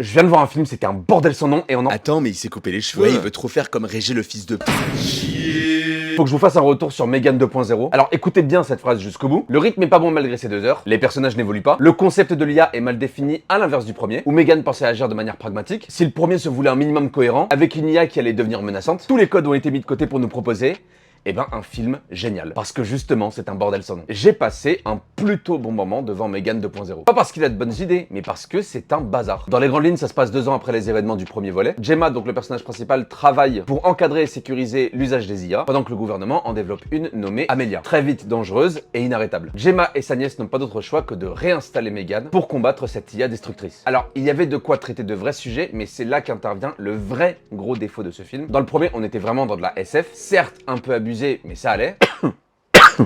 Je viens de voir un film, c'était un bordel sans nom et on en... Attends, mais il s'est coupé les cheveux, il veut trop faire comme Régé le fils de p***. Faut que je vous fasse un retour sur Megan 2.0. Alors écoutez bien cette phrase jusqu'au bout. Le rythme est pas bon malgré ces 2 heures. Les personnages n'évoluent pas. Le concept de l'IA est mal défini à l'inverse du premier, où Megan pensait agir de manière pragmatique. Si le premier se voulait un minimum cohérent, avec une IA qui allait devenir menaçante, tous les codes ont été mis de côté pour nous proposer un film génial. Parce que justement, c'est un bordel sans nom. J'ai passé un plutôt bon moment devant Megan 2.0. Pas parce qu'il a de bonnes idées, mais parce que c'est un bazar. Dans les grandes lignes, ça se passe 2 ans après les événements du premier volet. Gemma, donc le personnage principal, travaille pour encadrer et sécuriser l'usage des IA, pendant que le gouvernement en développe une nommée Amelia. Très vite dangereuse et inarrêtable. Gemma et sa nièce n'ont pas d'autre choix que de réinstaller Megan pour combattre cette IA destructrice. Alors, il y avait de quoi traiter de vrais sujets, mais c'est là qu'intervient le vrai gros défaut de ce film. Dans le premier, on était vraiment dans de la SF, certes un peu abusé, mais ça allait.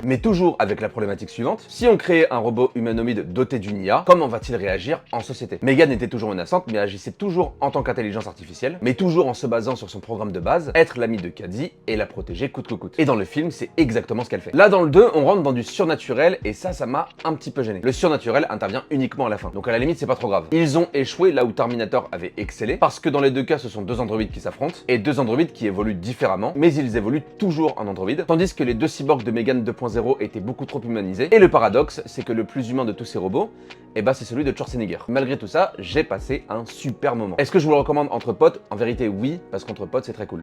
Mais toujours avec la problématique suivante, si on créait un robot humanoïde doté d'une IA, comment va-t-il réagir en société? Megan était toujours menaçante, mais agissait toujours en tant qu'intelligence artificielle, mais toujours en se basant sur son programme de base, être l'ami de Caddy et la protéger coûte que coûte. Et dans le film, c'est exactement ce qu'elle fait. Là, dans le 2, on rentre dans du surnaturel, et ça m'a un petit peu gêné. Le surnaturel intervient uniquement à la fin, donc à la limite, c'est pas trop grave. Ils ont échoué là où Terminator avait excellé, parce que dans les 2 cas, ce sont 2 androïdes qui s'affrontent, et 2 androïdes qui évoluent différemment, mais ils évoluent toujours en androïdes, tandis que les 2 cyborgs de Megan 2.0 était beaucoup trop humanisé. Et le paradoxe, c'est que le plus humain de tous ces robots, c'est celui de Schwarzenegger. Malgré tout ça, j'ai passé un super moment. Est-ce que je vous le recommande entre potes? En vérité, oui, parce qu'entre potes, c'est très cool.